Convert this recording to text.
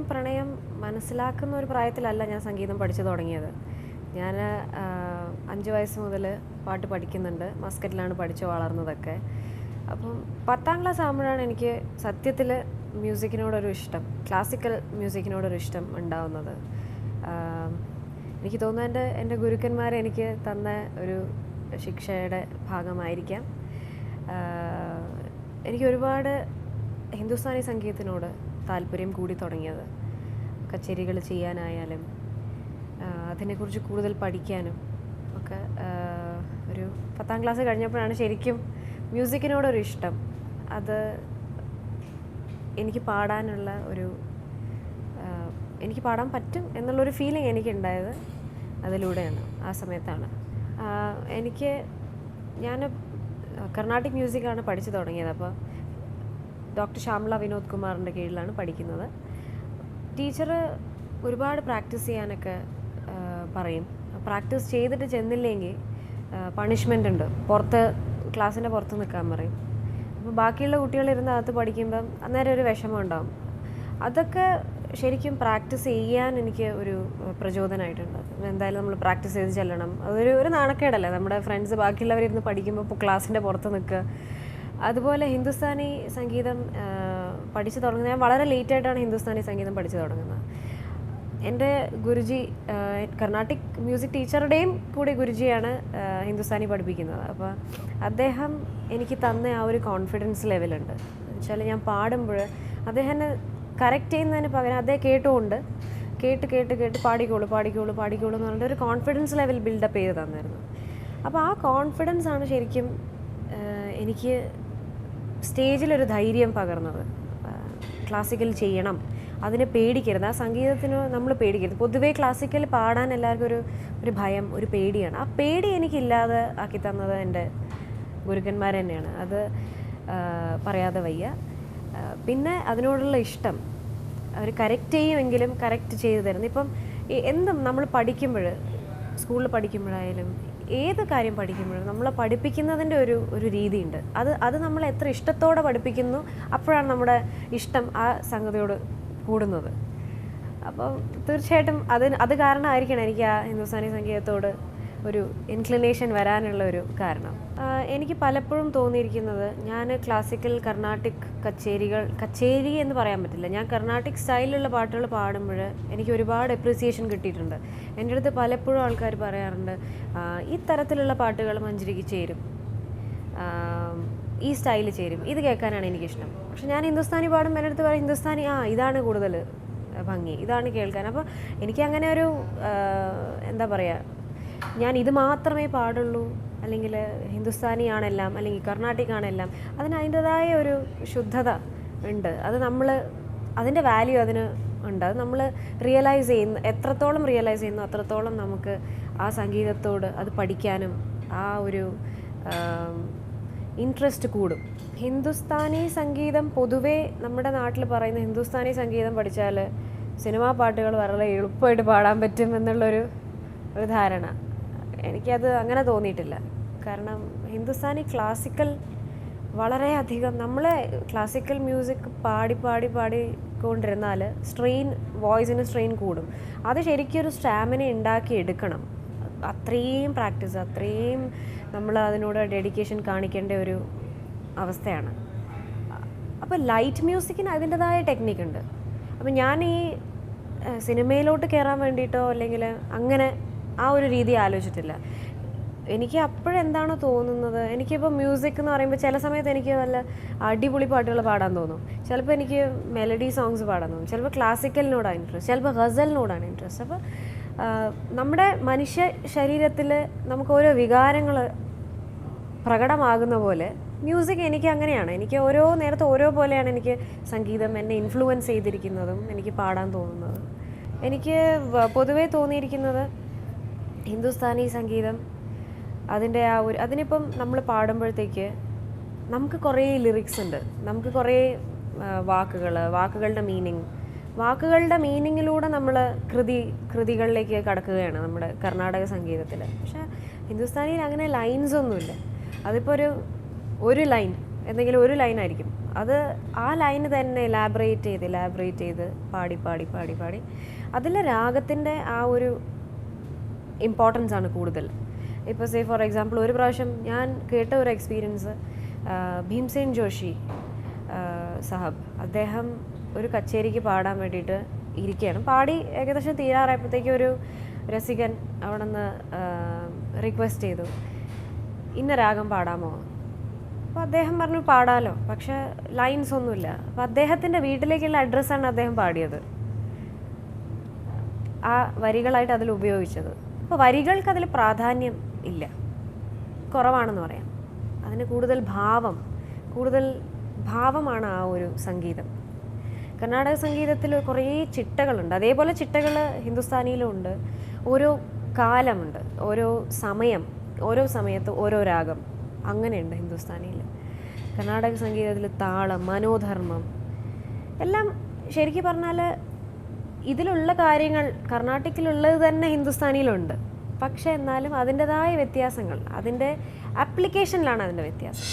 പ്രണയം മനസ്സിലാക്കുന്ന ഒരു പ്രായത്തിലല്ല ഞാൻ സംഗീതം പഠിച്ചു തുടങ്ങിയത്. ഞാൻ 5 വയസ്സ് മുതൽ പാട്ട് പഠിക്കുന്നുണ്ട്. മസ്കറ്റിലാണ് പഠിച്ചു വളർന്നതൊക്കെ. അപ്പം 10ാം ക്ലാസ് ആകുമ്പോഴാണ് എനിക്ക് സത്യത്തിൽ മ്യൂസിക്കിനോടൊരു ഇഷ്ടം, ക്ലാസിക്കൽ മ്യൂസിക്കിനോടൊരു ഇഷ്ടം ഉണ്ടാവുന്നത്. എനിക്ക് തോന്നുന്നു എൻ്റെ ഗുരുക്കന്മാർ എനിക്ക് തന്ന ഒരു ശിക്ഷയുടെ ഭാഗമായിരിക്കാം. എനിക്ക് ഒരുപാട് ഹിന്ദുസ്ഥാനി സംഗീതത്തിനോട് താല്പര്യം കൂടി തുടങ്ങിയത്. കച്ചേരികൾ ചെയ്യാനായാലും അതിനെക്കുറിച്ച് കൂടുതൽ പഠിക്കാനും ഒക്കെ ഒരു 10ാം ക്ലാസ് കഴിഞ്ഞപ്പോഴാണ് ശരിക്കും മ്യൂസിക്കിനോടൊരു ഇഷ്ടം. അത് എനിക്ക് പാടാനുള്ള എനിക്ക് പാടാൻ പറ്റും എന്നുള്ളൊരു ഫീലിംഗ് എനിക്കുണ്ടായത് അതിലൂടെയാണ്, ആ സമയത്താണ്. ഞാൻ കർണാട്ടിക് മ്യൂസിക്കാണ് പഠിച്ചു തുടങ്ങിയത്. അപ്പോൾ ഡോക്ടർ ശ്യാമള വിനോദ് കുമാറിൻ്റെ കീഴിലാണ് പഠിക്കുന്നത്. ടീച്ചർ ഒരുപാട് പ്രാക്ടീസ് ചെയ്യാനൊക്കെ പറയും. പ്രാക്ടീസ് ചെയ്തിട്ട് ചെന്നില്ലെങ്കിൽ പണിഷ്മെൻ്റ് ഉണ്ട്, ക്ലാസ്സിൻ്റെ പുറത്ത് നിൽക്കാൻ പറയും. അപ്പോൾ ബാക്കിയുള്ള കുട്ടികളിരുന്ന് അകത്ത് പഠിക്കുമ്പം അന്നേരം ഒരു വിഷമം ഉണ്ടാകും. അതൊക്കെ ശരിക്കും പ്രാക്ടീസ് ചെയ്യാൻ എനിക്ക് ഒരു പ്രചോദനമായിട്ടുണ്ട്. എന്തായാലും നമ്മൾ പ്രാക്ടീസ് ചെയ്ത് ചെല്ലണം. അതൊരു നാണക്കേടല്ലേ, നമ്മുടെ ഫ്രണ്ട്സ് ബാക്കിയുള്ളവരിരുന്ന് പഠിക്കുമ്പോൾ ഇപ്പോൾ ക്ലാസ്സിൻ്റെ പുറത്ത് നിൽക്കുക. അതുപോലെ ഹിന്ദുസ്ഥാനി സംഗീതം പഠിച്ചു തുടങ്ങുന്നത്, ഞാൻ വളരെ ലേറ്റായിട്ടാണ് ഹിന്ദുസ്ഥാനി സംഗീതം പഠിച്ചു തുടങ്ങുന്നത്. എൻ്റെ ഗുരുജി കർണാട്ടിക് മ്യൂസിക് ടീച്ചറുടെയും കൂടി ഗുരുജിയാണ് ഹിന്ദുസ്ഥാനി പഠിപ്പിക്കുന്നത്. അപ്പോൾ അദ്ദേഹം എനിക്ക് തന്ന ആ ഒരു കോൺഫിഡൻസ് ലെവലുണ്ട്. എന്നുവെച്ചാൽ ഞാൻ പാടുമ്പോൾ അദ്ദേഹം എന്നെ കറക്റ്റ് ചെയ്യുന്നതിന് പകരം അദ്ദേഹം കേട്ട് പാടിക്കോളൂ എന്ന് പറഞ്ഞിട്ട് ഒരു കോൺഫിഡൻസ് ലെവൽ ബിൽഡപ്പ് ചെയ്ത് തന്നിരുന്നു. അപ്പോൾ ആ കോൺഫിഡൻസ് ആണ് ശരിക്കും എനിക്ക് സ്റ്റേജിലൊരു ധൈര്യം പകർന്നത്. ക്ലാസിക്കൽ ചെയ്യണം, അതിനെ പേടിക്കരുത്, ആ സംഗീതത്തിന് നമ്മൾ പേടിക്കരുത്. പൊതുവേ ക്ലാസിക്കൽ പാടാൻ എല്ലാവർക്കും ഒരു ഭയം, ഒരു പേടിയാണ്. ആ പേടി എനിക്കില്ലാതെ ആക്കി തന്നത് എൻ്റെ ഗുരുക്കന്മാർ തന്നെയാണ്. അത് പറയാതെ വയ്യ. പിന്നെ അതിനോടുള്ള ഇഷ്ടം, അവർ കറക്റ്റ് ചെയ്യുമെങ്കിലും കറക്റ്റ് ചെയ്തു തരുന്നു. ഇപ്പം എന്തും നമ്മൾ പഠിക്കുമ്പോൾ, സ്കൂളിൽ പഠിക്കുമ്പോഴായാലും ഏത് കാര്യം പഠിക്കുമ്പോഴും നമ്മളെ പഠിപ്പിക്കുന്നതിൻ്റെ ഒരു രീതിയുണ്ട്. അത് നമ്മൾ എത്ര ഇഷ്ടത്തോടെ പഠിപ്പിക്കുന്നു അപ്പോഴാണ് നമ്മുടെ ഇഷ്ടം ആ സംഗതിയോട് കൂടുന്നത്. അപ്പം തീർച്ചയായിട്ടും അത് കാരണമായിരിക്കണം എനിക്ക് ആ ഹിന്ദുസ്ഥാനി സംഗീതത്തോട് ഒരു ഇൻക്ലിനേഷൻ വരാനുള്ള ഒരു കാരണം. എനിക്ക് പലപ്പോഴും തോന്നിയിരിക്കുന്നത്, ഞാൻ ക്ലാസിക്കൽ കർണാട്ടിക് കച്ചേരി എന്ന് പറയാൻ പറ്റില്ല, ഞാൻ കർണാട്ടിക് സ്റ്റൈലിലുള്ള പാട്ടുകൾ പാടുമ്പോൾ എനിക്ക് ഒരുപാട് അപ്രിസിയേഷൻ കിട്ടിയിട്ടുണ്ട്. എൻ്റെ അടുത്ത് പലപ്പോഴും ആൾക്കാർ പറയാറുണ്ട്, ഈ തരത്തിലുള്ള പാട്ടുകൾ മഞ്ജരിക്ക് ചേരും, ഈ സ്റ്റൈല് ചേരും, ഇത് കേൾക്കാനാണ് എനിക്കിഷ്ടം. പക്ഷെ ഞാൻ ഹിന്ദുസ്ഥാനി പാടുമ്പോൾ എൻ്റെ അടുത്ത് പറയും, ഹിന്ദുസ്ഥാനി ഇതാണ് കൂടുതൽ ഭംഗി, ഇതാണ് കേൾക്കാൻ. അപ്പോൾ എനിക്കങ്ങനെ ഒരു എന്താ പറയുക, ഞാൻ ഇത് മാത്രമേ പാടുള്ളൂ, അല്ലെങ്കിൽ ഹിന്ദുസ്ഥാനിയാണെല്ലാം, അല്ലെങ്കിൽ കർണാട്ടിക് ആണെല്ലാം, അതിൻ്റെതായ ഒരു ശുദ്ധത ഉണ്ട്. അത് അതിൻ്റെ വാല്യൂ അതിന് ഉണ്ട്. അത് നമ്മൾ എത്രത്തോളം റിയലൈസ് ചെയ്യുന്നു അത്രത്തോളം നമുക്ക് ആ സംഗീതത്തോട് അത് പഠിക്കാനും ആ ഒരു ഇൻട്രസ്റ്റ് കൂടും. ഹിന്ദുസ്ഥാനി സംഗീതം പൊതുവേ നമ്മുടെ നാട്ടിൽ പറയുന്ന ഹിന്ദുസ്ഥാനി സംഗീതം പഠിച്ചാൽ സിനിമാ പാട്ടുകൾ വളരെ എളുപ്പമായിട്ട് പാടാൻ പറ്റും എന്നുള്ളൊരു ധാരണ. എനിക്കത് അങ്ങനെ തോന്നിയിട്ടില്ല. കാരണം ഹിന്ദുസ്ഥാനി ക്ലാസിക്കൽ വളരെയധികം, നമ്മൾ ക്ലാസിക്കൽ മ്യൂസിക് പാടിക്കൊണ്ടിരുന്നാൽ വോയിസിന് സ്ട്രെയിൻ കൂടും. അത് ശരിക്കും ഒരു സ്റ്റാമിന ഉണ്ടാക്കി എടുക്കണം. അത്രയും പ്രാക്ടീസ്, അത്രയും നമ്മൾ അതിനോട് ഡെഡിക്കേഷൻ കാണിക്കേണ്ട ഒരു അവസ്ഥയാണ്. അപ്പോൾ ലൈറ്റ് മ്യൂസിക്കിന് അതിൻ്റെതായ ടെക്നിക്കുണ്ട്. അപ്പോൾ ഞാൻ ഈ സിനിമയിലോട്ട് കയറാൻ വേണ്ടിയിട്ടോ അല്ലെങ്കിൽ അങ്ങനെ ആ ഒരു രീതി ആലോചിച്ചിട്ടില്ല. എനിക്ക് അപ്പോഴെന്താണോ തോന്നുന്നത്, എനിക്കിപ്പോൾ മ്യൂസിക് എന്ന് പറയുമ്പോൾ ചില സമയത്ത് എനിക്ക് നല്ല അടിപൊളി പാട്ടുകൾ പാടാൻ തോന്നും, ചിലപ്പോൾ എനിക്ക് മെലഡി സോങ്സ് പാടാൻ തോന്നും, ചിലപ്പോൾ ക്ലാസിക്കലിനോടാണ് ഇൻട്രസ്റ്റ്, ചിലപ്പോൾ ഗസലിനോടാണ് ഇൻട്രസ്റ്റ്. അപ്പോൾ നമ്മുടെ മനുഷ്യ ശരീരത്തിൽ നമുക്ക് ഓരോ വികാരങ്ങൾ പ്രകടമാകുന്ന പോലെ മ്യൂസിക് എനിക്ക് അങ്ങനെയാണ്. എനിക്ക് ഓരോ നേരത്തെ ഓരോ പോലെയാണ് എനിക്ക് സംഗീതം എന്നെ ഇൻഫ്ലുവൻസ് ചെയ്തിരിക്കുന്നതും എനിക്ക് പാടാൻ തോന്നുന്നതും. എനിക്ക് പൊതുവേ തോന്നിയിരിക്കുന്നത് ഹിന്ദുസ്ഥാനി സംഗീതം അതിൻ്റെ അതിനിപ്പം നമ്മൾ പാടുമ്പോഴത്തേക്ക് നമുക്ക് കുറേ ലിറിക്സ് ഉണ്ട്, നമുക്ക് കുറേ വാക്കുകളുടെ മീനിങ്ങിലൂടെ നമ്മൾ കൃതികളിലേക്ക് കടക്കുകയാണ് നമ്മുടെ കർണാടക സംഗീതത്തിൽ. പക്ഷേ ഹിന്ദുസ്ഥാനിയിൽ അങ്ങനെ ലൈൻസ് ഒന്നുമില്ല. അതിപ്പോൾ ഒരു ലൈൻ, എന്തെങ്കിലും ഒരു ലൈനായിരിക്കും, അത് ആ ലൈന് തന്നെ ഇലാബറേറ്റ് ചെയ്ത് പാടി പാടി പാടി പാടി അതിൽ രാഗത്തിൻ്റെ ആ ഒരു ഇമ്പോർട്ടൻസ് ആണ് കൂടുതൽ. ഇപ്പോൾ സേ ഫോർ എക്സാമ്പിൾ ഒരു പ്രാവശ്യം ഞാൻ കേട്ട ഒരു എക്സ്പീരിയൻസ്, ഭീംസേൻ ജോഷി സാഹബ്, അദ്ദേഹം ഒരു കച്ചേരിക്ക് പാടാൻ വേണ്ടിയിട്ട് ഇരിക്കുകയാണ്. പാടി ഏകദേശം തീരാറായപ്പോഴത്തേക്കും ഒരു രസികൻ അവിടെ നിന്ന് റിക്വസ്റ്റ് ചെയ്തു, ഇന്ന രാഗം പാടാമോ? അപ്പോൾ അദ്ദേഹം പറഞ്ഞു പാടാലോ, പക്ഷേ ലൈൻസ് ഒന്നുമില്ല. അപ്പോൾ അദ്ദേഹത്തിൻ്റെ വീട്ടിലേക്കുള്ള അഡ്രസ്സാണ് അദ്ദേഹം പാടിയത്, ആ വരികളായിട്ട് അതിൽ ഉപയോഗിച്ചത്. അപ്പോൾ വരികൾക്ക് അതിൽ പ്രാധാന്യം ഇല്ല, കുറവാണെന്ന് പറയാം. അതിന് കൂടുതൽ ഭാവമാണ് ആ ഒരു സംഗീതം. കർണാടക സംഗീതത്തിൽ കുറേ ചിട്ടകളുണ്ട്, അതേപോലെ ചിട്ടകൾ ഹിന്ദുസ്ഥാനിയിലും ഉണ്ട്. ഓരോ കാലമുണ്ട്, ഓരോ സമയത്ത് ഓരോ രാഗം, അങ്ങനെയുണ്ട് ഹിന്ദുസ്ഥാനിയിൽ. കർണാടക സംഗീതത്തിൽ താളം, മനോധർമ്മം എല്ലാം ശരിക്കും പറഞ്ഞാൽ ഇതിലുള്ള കാര്യങ്ങൾ കർണാട്ടിക്കിലുള്ളത് തന്നെ ഹിന്ദുസ്ഥാനിയിലുണ്ട്. പക്ഷേ എന്നാലും അതിൻ്റെതായ വ്യത്യാസങ്ങൾ, അതിൻ്റെ ആപ്ലിക്കേഷനിലാണ് അതിൻ്റെ വ്യത്യാസം.